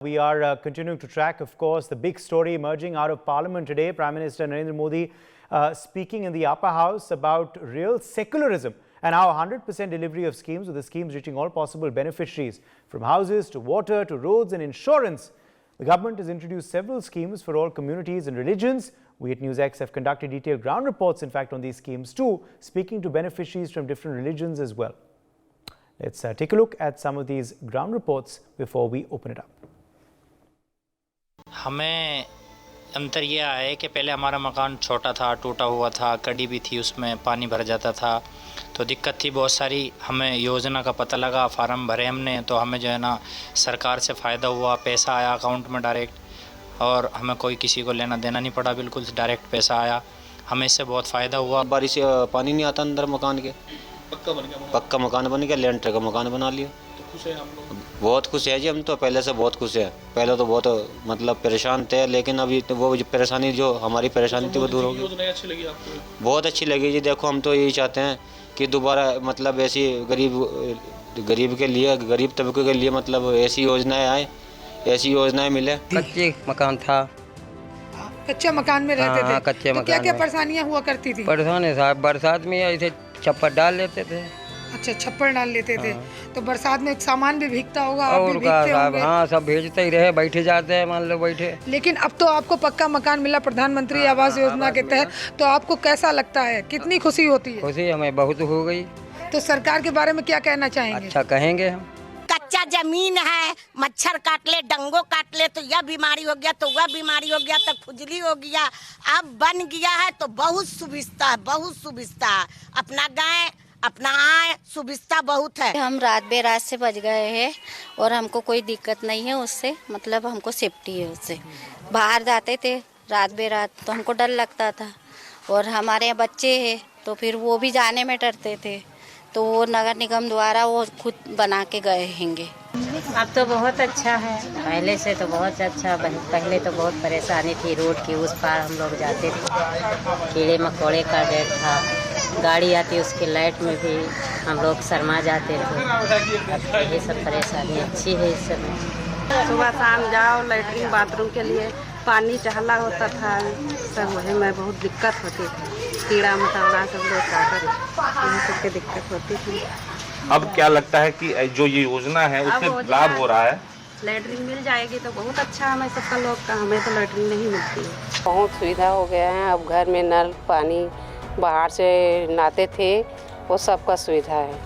We are continuing to track, of course, the big story emerging out of Parliament today. Prime Minister Narendra Modi speaking in the upper house about real secularism and how 100% delivery of schemes, with the schemes reaching all possible beneficiaries, from houses to water to roads and insurance. The government has introduced several schemes for all communities and religions. We at NewsX have conducted detailed ground reports, in fact, on these schemes too, speaking to beneficiaries from different religions as well. Let's take a look at some of these ground reports before we open it up. हमें अंतर यह आया है कि पहले हमारा मकान छोटा था, टूटा हुआ था, कड़ी भी थी, उसमें पानी भर जाता था, तो दिक्कत थी बहुत सारी। हमें योजना का पता लगा, फार्म भरे हमने, तो हमें जो है ना सरकार से फ़ायदा हुआ, पैसा आया अकाउंट में डायरेक्ट, और हमें कोई किसी को लेना देना नहीं पड़ा, बिल्कुल डायरेक्ट पैसा आया, हमें इससे बहुत फ़ायदा हुआ। बारिश से पानी नहीं आता अंदर मकान के, पक्का मकान बन गया, लेंटर का मकान बना लिया। खुश है हम लोग, बहुत खुश है जी, हम तो पहले से बहुत खुश है। पहले तो बहुत मतलब परेशान थे, लेकिन अभी तो वो परेशानी, जो हमारी परेशानी थी वो दूर हो गई। अच्छी लगी आपको? बहुत अच्छी लगी जी। देखो, हम तो यही चाहते हैं कि दोबारा मतलब ऐसी गरीब के लिए, गरीब तबके के लिए मतलब ऐसी योजनाएं आए, ऐसी योजनाएं मिले। कच्चे मकान था, कच्चे मकान में रहते थे। कच्चे मकान, क्या क्या परेशानियां हुआ करती थी? परेशानी साहब, बरसात में ऐसे छप्पर डाल लेते थे। अच्छा, छप्पर डाल लेते थे, तो बरसात में सामान भी भीगता होगा, आप भी भीगते होंगे। हाँ, सब भेजते ही रहे, बैठे जाते हैं, मान लो बैठे। लेकिन अब तो आपको पक्का मकान मिला प्रधानमंत्री आवास योजना के तहत, तो आपको कैसा लगता है, कितनी खुशी होती है? खुशी हमें बहुत हो गई। तो सरकार के बारे में क्या कहना चाहेंगे? अच्छा कहेंगे हम। कच्चा जमीन है, मच्छर काट ले, डंगो काट ले तो यह बीमारी हो गया, तो वह बीमारी हो गया, तो खुजली हो गया। अब बन गया है तो बहुत सुविधा है, बहुत सुविधा है। अपना गाय, अपना आय, सुविधा बहुत है। हम रात बेरात से बच गए हैं और हमको कोई दिक्कत नहीं है उससे, मतलब हमको सेफ्टी है उससे। बाहर जाते थे रात बेरात तो हमको डर लगता था, और हमारे यहाँ बच्चे हैं तो फिर वो भी जाने में डरते थे, तो वो नगर निगम द्वारा वो खुद बना के गए हैंगे। अब तो बहुत अच्छा है, पहले से तो बहुत अच्छा। पहले तो बहुत परेशानी थी, रोड की उस पार हम लोग जाते थे, कीड़े मकोड़े का डर था, गाड़ी आती उसकी लाइट में भी हम लोग शर्मा जाते थे। अब ये सब परेशानी अच्छी है इस समय। सुबह शाम जाओ लैट्रिन बाथरूम के लिए, पानी टहला होता था, सब वही में बहुत दिक्कत होती थी, कीड़ा मकोड़ा सब लोग काटते, यही सब की दिक्कत होती थी। अब क्या लगता है कि जो ये योजना है उससे लाभ हो रहा है? लैट्रिन मिल जाएगी तो बहुत अच्छा हमें सबका लोग का, हमें तो लैट्रिन नहीं मिलती है। बहुत सुविधा हो गया है, अब घर में नल पानी बाहर से लाते थे, वो सबका सुविधा है,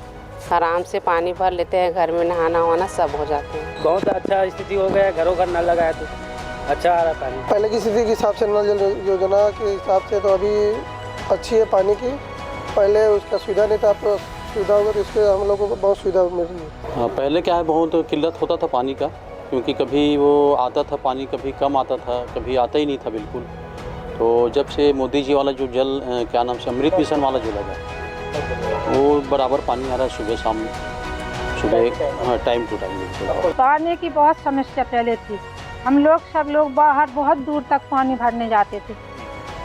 आराम से पानी भर लेते हैं, घर में नहाना वाना सब हो जाते हैं। बहुत अच्छा स्थिति हो गया है, घरों घर नल लगाया तो अच्छा आ रहा पानी। पहले की स्थिति के हिसाब से नल जल योजना के हिसाब से तो अभी अच्छी है पानी की। पहले उसका सुविधा नहीं था, अब सुविधा होगा तो इसके हम लोगों को बहुत सुविधा मिल रही है। हाँ, पहले क्या है, बहुत किल्लत होता था पानी का, क्योंकि कभी वो आता था पानी, कभी कम आता था, कभी आता ही नहीं था बिल्कुल। तो जब से मोदी जी वाला जो जल क्या नाम से अमृत मिशन वाला जो लगा, वो बराबर पानी आ रहा है सुबह शाम, सुबह हाँ, टाइम टू टाइम। पानी की बहुत समस्या पहले थी, हम लोग सब लोग बाहर बहुत दूर तक पानी भरने जाते थे।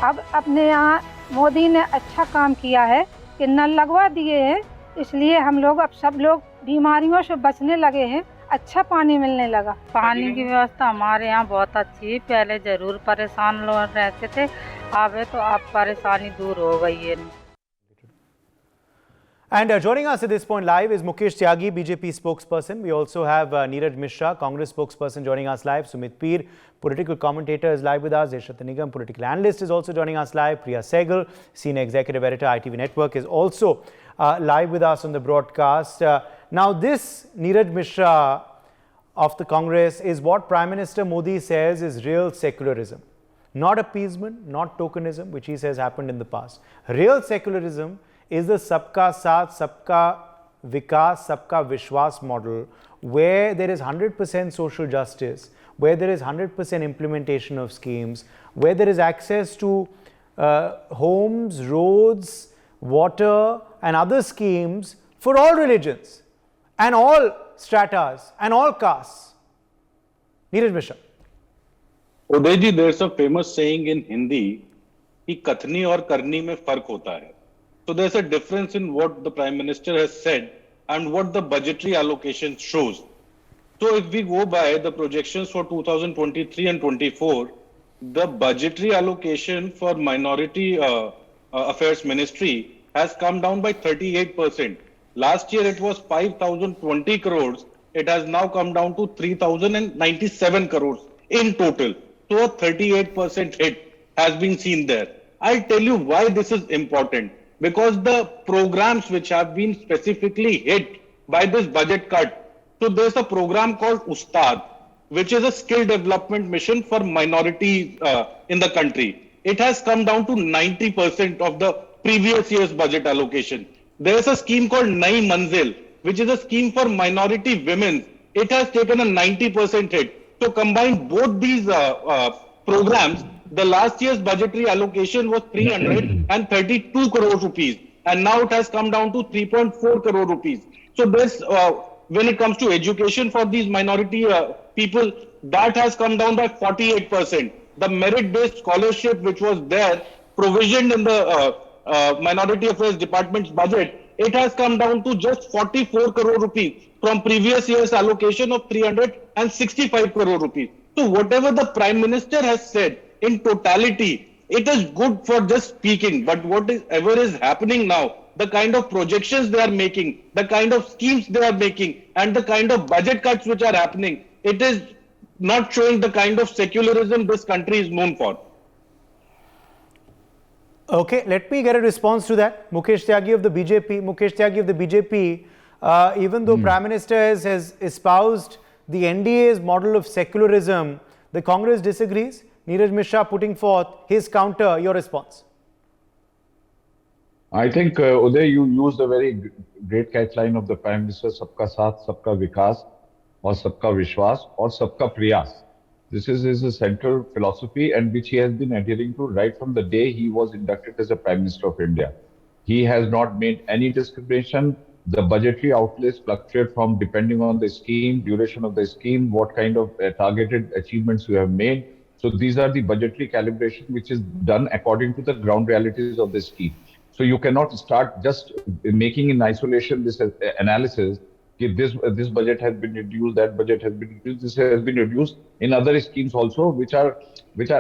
अब अपने यहाँ मोदी ने अच्छा काम किया है कि नल लगवा दिए हैं, इसलिए हम लोग अब सब लोग बीमारियों से बचने लगे हैं, अच्छा पानी मिलने लगा। पानी की व्यवस्था हमारे यहाँ बहुत अच्छी है, पहले जरूर परेशान लोग रहते थे, अब तो अब परेशानी दूर हो गई है। And joining us at this point live is Mukesh Tyagi, BJP spokesperson. We also have Neeraj Mishra, Congress spokesperson, joining us live. Sumit Peer, political commentator, is live with us. Deshat Nigam, political analyst, is also joining us live. Priya Sehgal, senior executive editor, ITV Network, is also live with us on the broadcast. Now this, Neeraj Mishra of the Congress, is what Prime Minister Modi says is real secularism. Not appeasement, not tokenism, which he says happened in the past. Real secularism is the Sabka Saath, Sabka Vikas, Sabka Vishwas model, where there is 100% social justice, where there is 100% implementation of schemes, where there is access to homes, roads, water and other schemes for all religions and all stratas and all castes. Neeraj Mishra. Uday ji, there's a famous saying in Hindi कि कथनी और करनी में फर्क होता है. So there's a difference in what the Prime Minister has said and what the budgetary allocation shows. So if we go by the projections for 2023 and 24, the budgetary allocation for minority affairs ministry has come down by 38%. Last year it was 5,020 crores. It has now come down to 3,097 crores in total. So a 38% hit has been seen there. I'll tell you why this is important. Because the programs which have been specifically hit by this budget cut, so there's a program called Ustad, which is a skill development mission for minorities in the country. It has come down to 90% of the previous year's budget allocation. There's a scheme called Nai Manzil, which is a scheme for minority women. It has taken a 90% hit. So combine both these programs, the last year's budgetary allocation was 332 crore rupees, and now it has come down to 3.4 crore rupees. So this, when it comes to education for these minority people, that has come down by 48%. The merit-based scholarship which was there, provisioned in the Minority Affairs Department's budget, it has come down to just 44 crore rupees from previous year's allocation of 365 crore rupees. So whatever the Prime Minister has said, in totality, it is good for just speaking, but whatever is happening now, the kind of projections they are making, the kind of schemes they are making, and the kind of budget cuts which are happening, it is not showing the kind of secularism this country is known for. Okay, let me get a response to that. Mukesh Tyagi of the BJP. Mukesh Tyagi of the BJP, even though Prime Minister has espoused the NDA's model of secularism, the Congress disagrees. Neeraj Mishra putting forth his counter. Your response? I think, Uday, you used a very great catchline of the Prime Minister, Sabka Saath, Sabka Vikas, or Sabka Vishwas, or Sabka Priyas. This is his central philosophy, and which he has been adhering to right from the day he was inducted as a Prime Minister of India. He has not made any discrimination. The budgetary outlays fluctuate from depending on the scheme, duration of the scheme, what kind of targeted achievements you have made. So these are the budgetary calibration which is done according to the ground realities of the scheme. So you cannot start just making in isolation this analysis. If this budget has been reduced, that budget has been reduced, this has been reduced in other schemes also, which are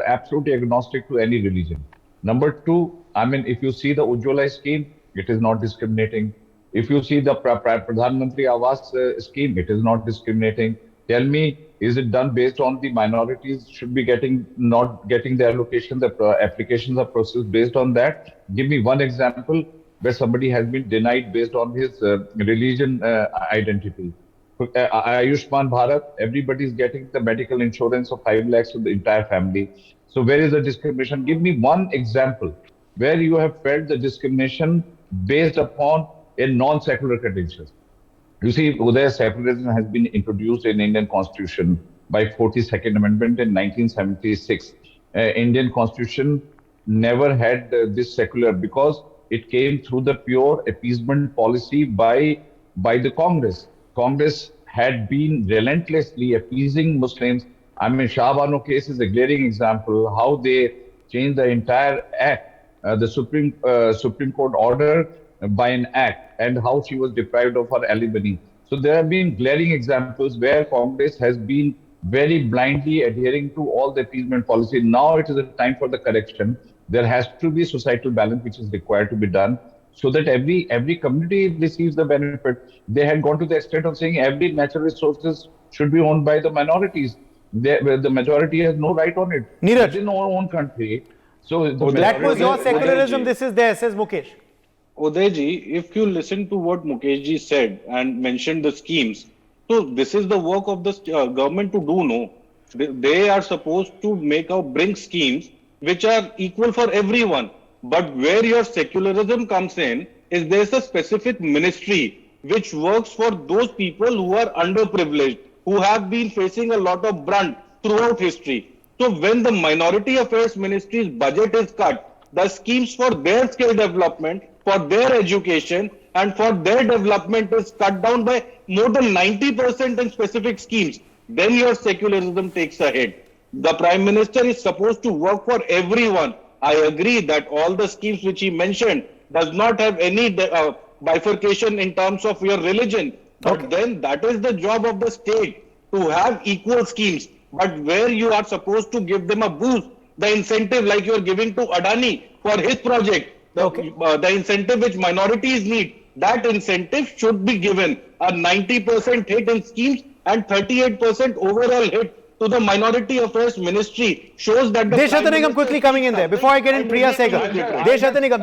absolutely agnostic to any religion. Number two, I mean, if you see the Ujjwala scheme, it is not discriminating. If you see the Pradhan Mantri Awas scheme, it is not discriminating. Tell me, is it done based on the minorities should be not getting the allocation, the applications are processed based on that? Give me one example where somebody has been denied based on his religion identity. Ayushman Bharat, everybody is getting the medical insurance of 5 lakhs to the entire family. So where is the discrimination? Give me one example where you have felt the discrimination based upon a non-secular credentials. You see, Uday, secularism has been introduced in Indian Constitution by 42nd Amendment in 1976. Indian Constitution never had this secular because it came through the pure appeasement policy by the Congress. Congress had been relentlessly appeasing Muslims. I mean, Shah Bano case is a glaring example how they changed the entire act, the Supreme Court order by an act, and how she was deprived of her alimony. So there have been glaring examples where Congress has been very blindly adhering to all the appeasement policy. Now it is a time for the correction. There has to be societal balance which is required to be done so that every community receives the benefit. They had gone to the extent of saying every natural resources should be owned by the minorities. The majority has no right on it. Neeraj. In our own country. So that was your secularism. This is there, says Mukesh. Udayji, if you listen to what Mukeshji said and mentioned the schemes, so this is the work of the government to do, no? They are supposed to bring schemes which are equal for everyone. But where your secularism comes in is there's a specific ministry which works for those people who are underprivileged, who have been facing a lot of brunt throughout history. So when the Minority Affairs Ministry's budget is cut, the schemes for their skill development, for their education, and for their development is cut down by more than 90% in specific schemes, then your secularism takes a hit. The Prime Minister is supposed to work for everyone. I agree that all the schemes which he mentioned does not have any bifurcation in terms of your religion. But then that is the job of the state to have equal schemes, but where you are supposed to give them a boost, the incentive like you are giving to Adani for his project, the incentive which minorities need, that incentive should be given. A 90% hit in schemes and 38% overall hit to the Minority Affairs Ministry shows that the Deshatha Nigam quickly coming in there before I get in Priya Sehgal. Deshatha Nigam.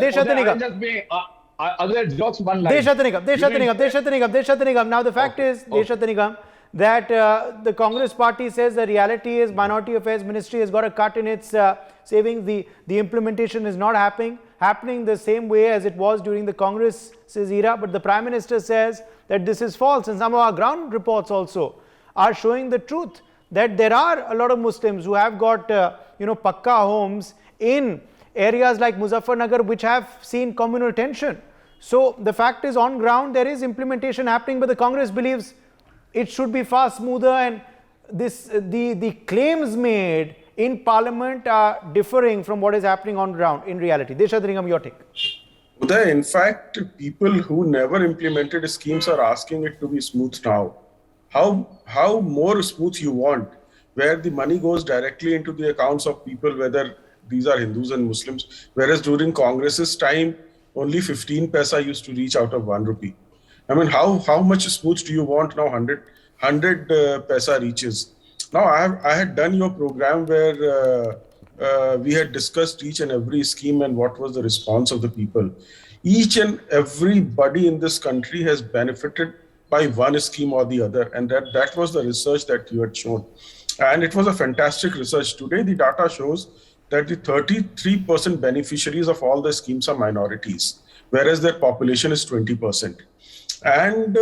Other jokes one line. Deshatha Nigam. Now the fact is, Deshatha Nigam, that the Congress party says the reality is Minority Affairs Ministry has got a cut in its savings. The implementation is not happening the same way as it was during the Congress's era. But the Prime Minister says that this is false, and some of our ground reports also are showing the truth, that there are a lot of Muslims who have got pakka homes in areas like Muzaffarnagar which have seen communal tension. So the fact is, on ground there is implementation happening, but the Congress believes it should be far smoother, and the claims made in Parliament are differing from what is happening on ground in reality. Deshatha Nigam, your take. Uday, in fact, people who never implemented schemes are asking it to be smooth now. How more smooth you want, where the money goes directly into the accounts of people, whether these are Hindus and Muslims, whereas during Congress's time, only 15 paisa used to reach out of 1 rupee. I mean, how much smooth do you want now? 100 paisa reaches. Now, I had done your program where we had discussed each and every scheme and what was the response of the people. Each and everybody in this country has benefited by one scheme or the other, and that was the research that you had shown. And it was a fantastic research. Today, the data shows that the 33% beneficiaries of all the schemes are minorities, whereas their population is 20%. And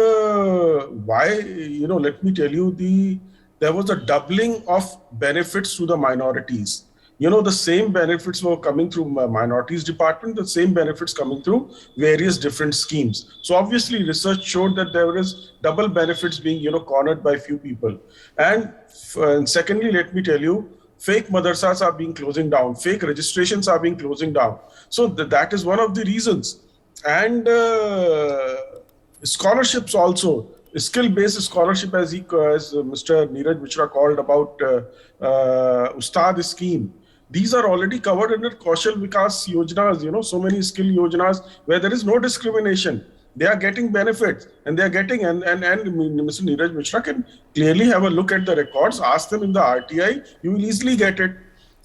why, let me tell you, there was a doubling of benefits to the minorities. The same benefits were coming through minorities department, the same benefits coming through various different schemes. So obviously research showed that there is double benefits being, cornered by few people. And secondly, let me tell you, fake madrasas are being closing down, fake registrations are being closing down. So that is one of the reasons. And scholarships also, skill-based scholarship, as Mr. Neeraj Mishra called about Ustad scheme. These are already covered under Kaushal Vikas Yojanas, so many skill Yojanas where there is no discrimination. They are getting benefits, and they are getting, and Mr. Neeraj Mishra can clearly have a look at the records, ask them in the RTI, you will easily get it.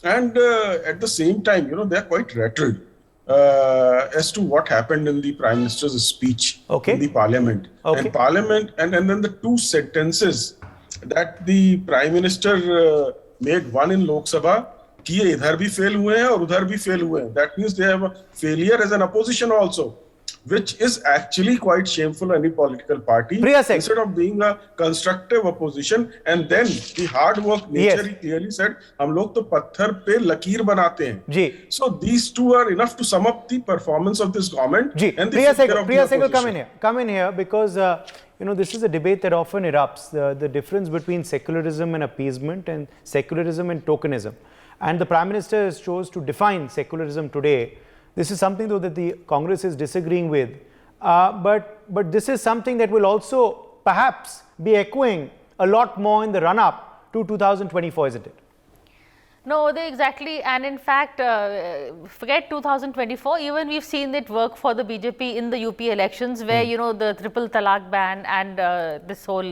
And at the same time, they are quite rattled as to what happened in the Prime Minister's speech in the Parliament. And Parliament, and then the two sentences that the Prime Minister made, one in Lok Sabha, कि ये इधर भी fail हुए हैं और उधर भी fail हुए हैं. That means they have a failure as an opposition also, which is actually quite shameful to any political party. Instead of being a constructive opposition, and then the hard work nature, he clearly said, हम लोग तो पत्थर पे लकीर बनाते हैं. So these two are enough to sum up the performance of this government. And Priya Sehgal, come in here, because this is a debate that often erupts, the difference between secularism and appeasement and secularism and tokenism. And the Prime Minister has chose to define secularism today. This is something, though, that the Congress is disagreeing with. But this is something that will also perhaps be echoing a lot more in the run-up to 2024, isn't it? No, exactly. And in fact, forget 2024, even we've seen it work for the BJP in the UP elections, where, the triple talaq ban and this whole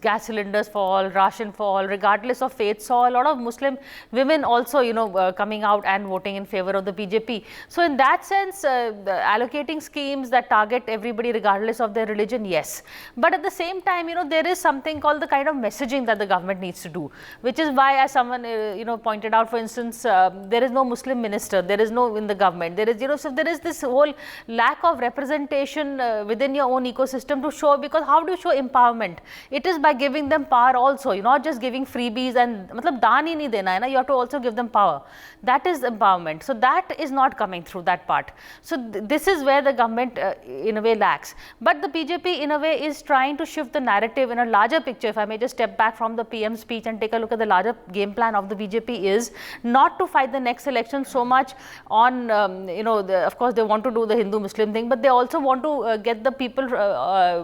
gas cylinders for all, ration for all, regardless of faith, saw a lot of Muslim women also, coming out and voting in favor of the BJP. So in that sense, allocating schemes that target everybody regardless of their religion, yes. But at the same time, there is something called the kind of messaging that the government needs to do, which is why, as someone pointed out, for instance, there is no Muslim minister, there is no in the government, there is so there is this whole lack of representation within your own ecosystem to show, because how do you show empowerment? It is by giving them power also. You're not just giving freebies and matlab daan hi nahi dena hai na, you have to also give them power. That is empowerment. So that is not coming through, that part. So this is where the government in a way lacks. But the BJP in a way is trying to shift the narrative in a larger picture. If I may just step back from the PM speech and take a look at the larger game game plan of the BJP is not to fight the next election so much on, of course they want to do the Hindu-Muslim thing, but they also want to get the people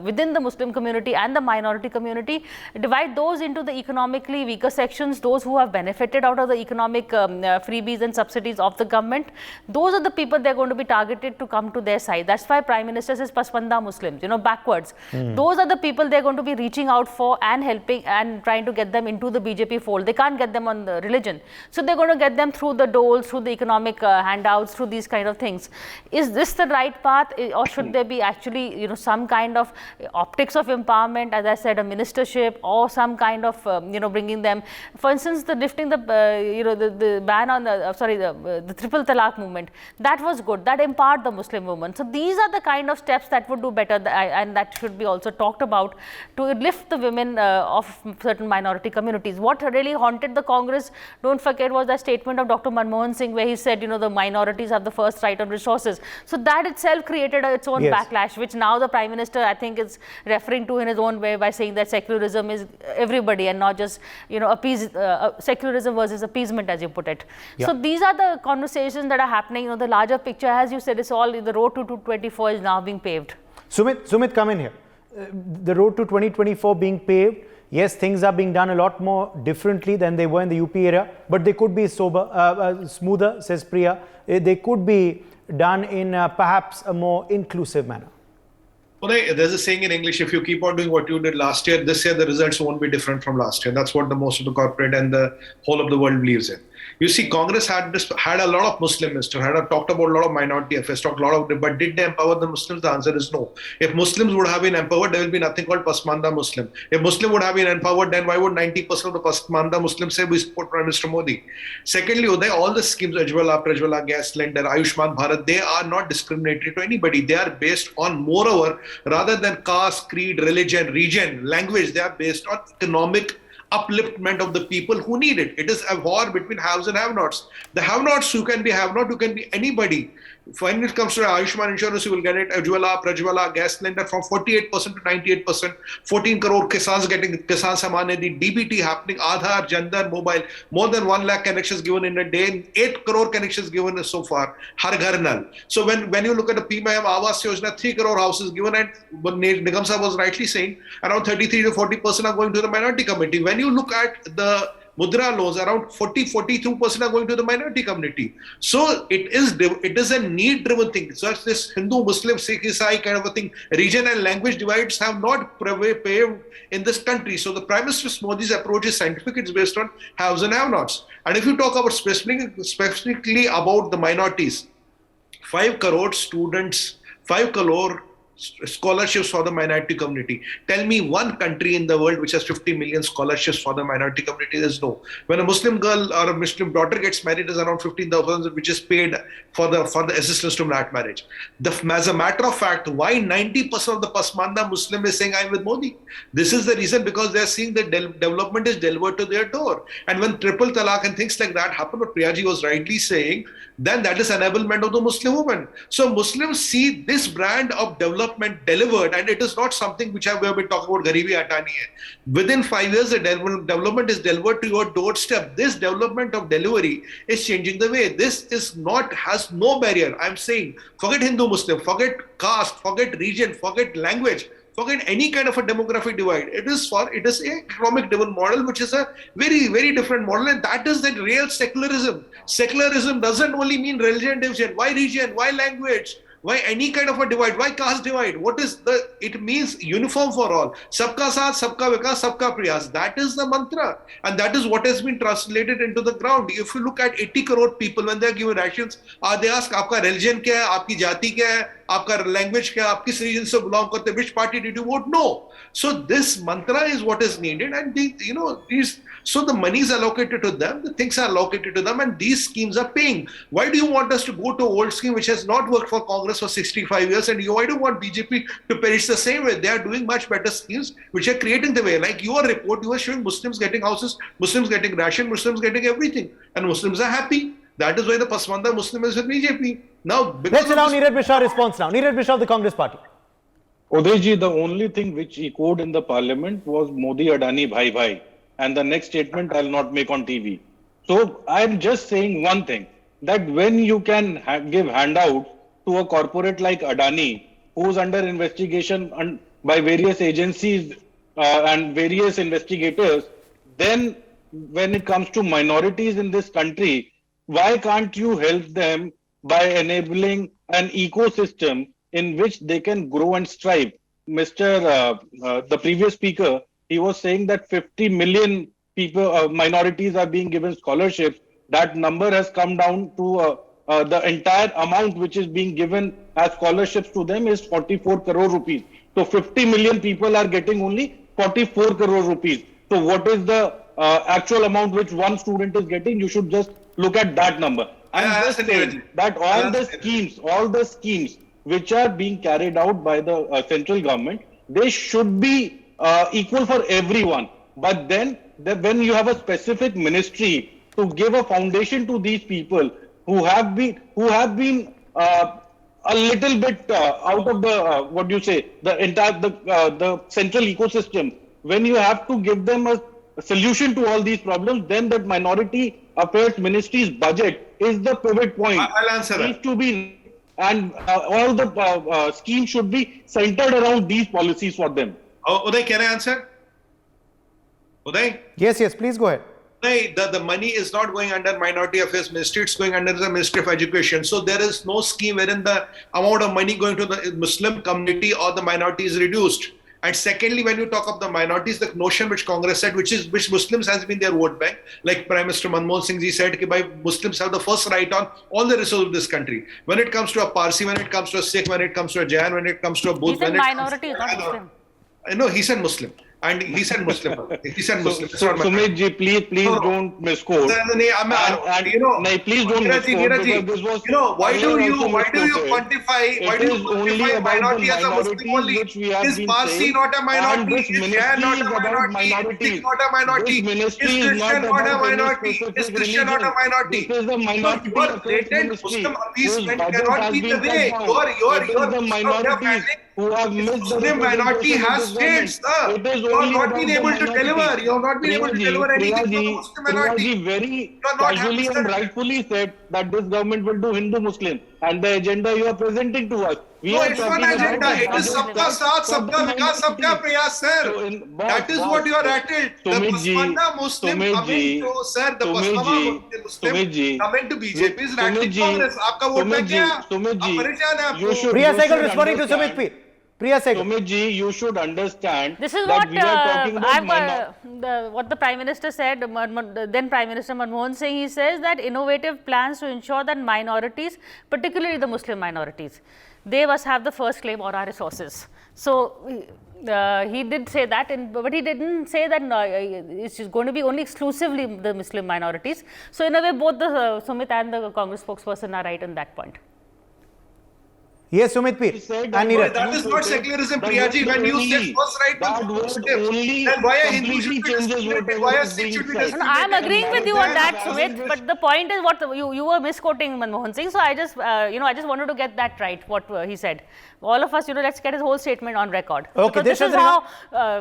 within the Muslim community and the minority community, divide those into the economically weaker sections, those who have benefited out of the economic freebies and subsidies of the government. Those are the people they're going to be targeted to come to their side. That's why Prime Minister says Pasmanda Muslims, backwards. Those are the people they're going to be reaching out for and helping and trying to get them into the BJP fold. They can't get them on the religion. So they're going to get them through the doles, through the economic handouts, through these kind of things. Is this the right path, or should there be actually, some kind of optics of empowerment, as I said, a ministership, or some kind of, bringing them, for instance, the lifting the, the ban on the triple talaq movement, that was good. That empowered the Muslim women. So these are the kind of steps that would do better, and that should be also talked about to lift the women of certain minority communities. What really haunted the Congress, don't forget, was that statement of Dr. Manmohan Singh where he said, the minorities have the first right on resources. So that itself created its own backlash, which now the Prime Minister, I think, is referring to in his own way by saying that secularism is everybody and not just, secularism versus appeasement, as you put it. So these are the conversations that are happening. The larger picture, as you said, is all the road to 2024 is now being paved. Sumit, come in here. The road to 2024 being paved, yes, things are being done a lot more differently than they were in the UP era, but they could be smoother, says Priya. They could be done in perhaps a more inclusive manner. Uday, there's a saying in English, if you keep on doing what you did last year, this year the results won't be different from last year. That's what the most of the corporate and the whole of the world believes in. You see, Congress had a lot of Muslim ministers, talked about a lot of minority affairs, talked a lot of, but did they empower the Muslims? The answer is no. If Muslims would have been empowered, there will be nothing called Pasmanda Muslim. If Muslim would have been empowered, then why would 90% of the Pasmanda Muslims say we support Prime Minister Modi? Secondly, Uday, all the schemes, Ujjwala, Prajwala, Gas Cylinder, Ayushman Bharat, they are not discriminatory to anybody. They are based on, moreover, rather than caste, creed, religion, region, language, they are based on economic upliftment of the people who need it. It is a war between haves and have-nots. The have-nots, you can be have-not, you can be anybody. When it comes to Ayushman insurance, you will get it, Ujjwala, Prajwala, Gas Cylinder from 48% to 98%, 14 crore Kisans getting Kisan Samman Nidhi, DBT happening, Aadhaar, Jandar, Mobile, more than 1 lakh connections given in a day, 8 crore connections given so far, Har Ghar Nal. So when you look at the PMAM Awas Yojana, 3 crore houses given, and Nigam Sahab was rightly saying, around 33 to 40% are going to the minority community. When you look at the Mudra loans, around 42% are going to the minority community. So it is a need-driven thing. So this Hindu, Muslim, Sikh, Isai kind of a thing, region and language divides have not paved in this country. So the Prime Minister Modi's approach is scientific. It's based on haves and have-nots. And if you talk about specifically about the minorities, 5 crore students, 5 crore scholarships for the minority community. Tell me one country in the world which has 50 million scholarships for the minority community. There's no. When a Muslim girl or a Muslim daughter gets married, there's around 15,000 which is paid for the assistance to that marriage. As a matter of fact, why 90% of the Pasmanda Muslim is saying I'm with Modi? This is the reason, because they're seeing that development is delivered to their door. And when triple talaq and things like that happen, what Priyaji was rightly saying, then that is enablement of the Muslim woman. So Muslims see this brand of development delivered, and it is not something which we have been talking about, Garibi Hatani hai. Within 5 years, the development is delivered to your doorstep. This development of delivery is changing the way. This has no barrier. I'm saying, forget Hindu, Muslim, forget caste, forget region, forget language, forget any kind of a demographic divide. It is an economic driven model, which is a very, very different model, and that is the real secularism. Secularism doesn't only mean religion division. Why region? Why language? Why any kind of a divide? Why caste divide? It means uniform for all. Sabka saath, sabka vikas, sabka prayas. That is the mantra. And that is what has been translated into the ground. If you look at 80 crore people, when they are given rations, they ask, aapka religion kya hai, aapki jati kya hai, aapka language kya hai, aap kis region se belong karte, which party did you vote? No. So this mantra is what is needed, and so the money is allocated to them, the things are allocated to them, and these schemes are paying. Why do you want us to go to an old scheme which has not worked for Congress for 65 years, and why do you want BJP to perish the same way? They are doing much better schemes which are creating the way. Like your report, you are showing Muslims getting houses, Muslims getting ration, Muslims getting everything, and Muslims are happy. That is why the Pasmanda Muslim is with BJP. Now, let's allow Neeraj Mishra response now. Neeraj Mishra of the Congress Party. Uday ji, the only thing which echoed in the parliament was Modi Adani Bhai Bhai. and the next statement I'll not make on TV. So I'm just saying one thing, that when you can give handouts to a corporate like Adani, who's under investigation by various agencies and various investigators, then when it comes to minorities in this country, why can't you help them by enabling an ecosystem in which they can grow and strive? The previous speaker, he was saying that 50 million people, minorities are being given scholarships. That number has come down to the entire amount which is being given as scholarships to them is 44 crore rupees. So 50 million people are getting only 44 crore rupees. So what is the actual amount which one student is getting? You should just look at that number. I'm just saying that all the schemes which are being carried out by the central government, they should be equal for everyone. But then when you have a specific ministry to give a foundation to these people who have been a little bit out of the the central ecosystem, when you have to give them a solution to all these problems, then that minority affairs ministry's budget is the pivot point. I'll answer that. To be, and all the schemes should be centered around these policies for them. Uday, can I answer? Uday? Yes, please go ahead. Uday, the money is not going under Minority Affairs Ministry, it's going under the Ministry of Education. So there is no scheme wherein the amount of money going to the Muslim community or the minority is reduced. And secondly, when you talk of the minorities, the notion which Congress said, which Muslims has been their vote bank, like Prime Minister Manmohan Singh ji said, that Muslims have the first right on all the resources of this country. When it comes to a Parsi, when it comes to a Sikh, when it comes to a Jain, when it comes to a Buddhist, he said minority, not Muslim. No, he said Muslim. And he said Muslim. He said Muslim. So Sumit ji, please don't misquote. Please don't misquote. Why do you quantify minority as a Muslim only? Is Parsi not a minority? Is Jain not a minority? Is not a minority? Is Christian not a minority? Is Christian not a minority? So your blatant Muslim appeasement cannot be the way. Your who have missed Muslim minority has failed, sir. You have not been able to deliver. You have not been able to deliver anything for the Muslim minority. Very casually and rightfully said that this government will do Hindu-Muslim, and the agenda you are presenting to us. No, it's not an agenda. It is Sabka Saath, Sabka Vikas, Sabka Prayas, sir. That is what you are rattled. The Pasmanda Muslim coming to, sir, the Pasmanda Muslim coming to BJP is rattling Congress. Aapka vote bank kya hai? Aap pareeshan hai aapko. Priya Sehgal responding to Sumit Peer. Priya Sehgal. Sumit ji, you should understand. This is what we are talking about. What the Prime Minister said, then Prime Minister Manmohan Singh, he says that innovative plans to ensure that minorities, particularly the Muslim minorities, they must have the first claim on our resources. So he did say that, but he didn't say that it's going to be only exclusively the Muslim minorities. So in a way, both the Sumit and the Congress spokesperson are right on that point. Yes, Sumit Peer. That is not secularism, Priyaji. When you say first right to Muslims, then why are Hindus should be discriminated? Why are Sikhs should be discriminated? I am agreeing with you on that, Sumit. But the point is, what you were misquoting Manmohan Singh. So I just wanted to get that right. What he said. All of us, let's get his whole statement on record. Okay, this is how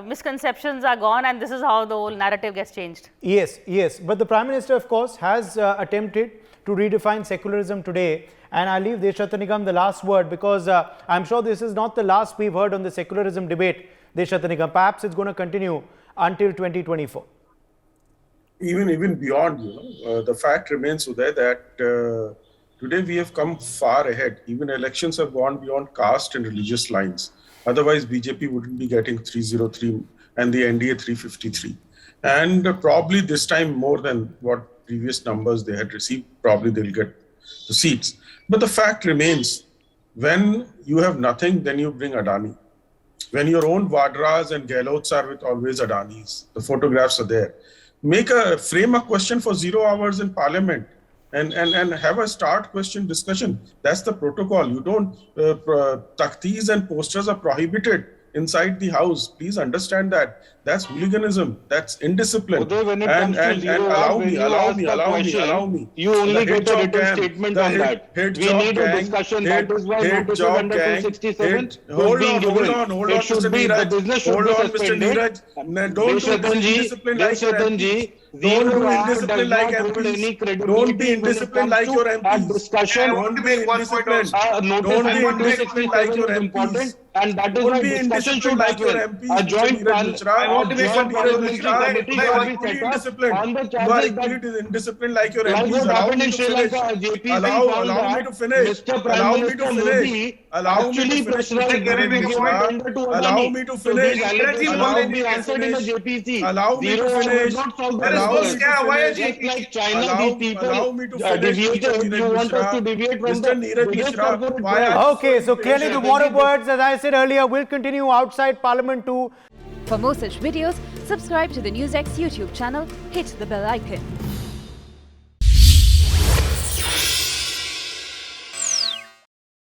misconceptions are gone, and this is how the whole narrative gets changed. Yes. But the Prime Minister, of course, has attempted to redefine secularism today. And I leave Deshatha Nigam the last word, because I'm sure this is not the last we've heard on the secularism debate, Deshatha Nigam. Perhaps it's going to continue until 2024. Even beyond, the fact remains, Uday, that today we have come far ahead. Even elections have gone beyond caste and religious lines. Otherwise, BJP wouldn't be getting 303 and the NDA 353. And probably this time more than what previous numbers they had received, probably they'll get the seats. But the fact remains, when you have nothing, then you bring Adani. When your own Vadras and Gehlots are with always Adanis, the photographs are there. Frame a question for 0 hours in Parliament and have a start question discussion. That's the protocol. You don't, taktis and posters are prohibited. inside the house. Please understand that. That's hooliganism. That's indiscipline. Uday, when it comes to zero hour, when you ask the question, you only get a written statement on that. We need a discussion. That is why notices under 267 Hold on, it should Mr. be, the Neeraj. business should Hold be on, Mr. suspended. Neeraj. Don't be indisciplined like your MPs. Don't do indiscipline like MPs. Don't be indisciplined like your MPs. Don't be indisciplined. Don't be indisciplined like your MPs. And that is why discussion should happen. A joint parliamentary committee should be set up on the charges that indisciplined like your like MPs. what Allow happened me in to Sri finish. Lanka. JP Allow me to finish. Mr. Prime Minister Modi actually pressurized the tender to Adani. Allow me to finish. So these allegations must be answered in the JPC. Allow me to Zero hour finish. will not solve the Allow me to problem. finish. Just like China, these people Allow me to finish. deviated. You want us to deviate from the biggest corporate brand. Okay, so clearly the war of words, as I said earlier, will continue outside Parliament too. For more such videos, subscribe to the NewsX YouTube channel, hit the bell icon.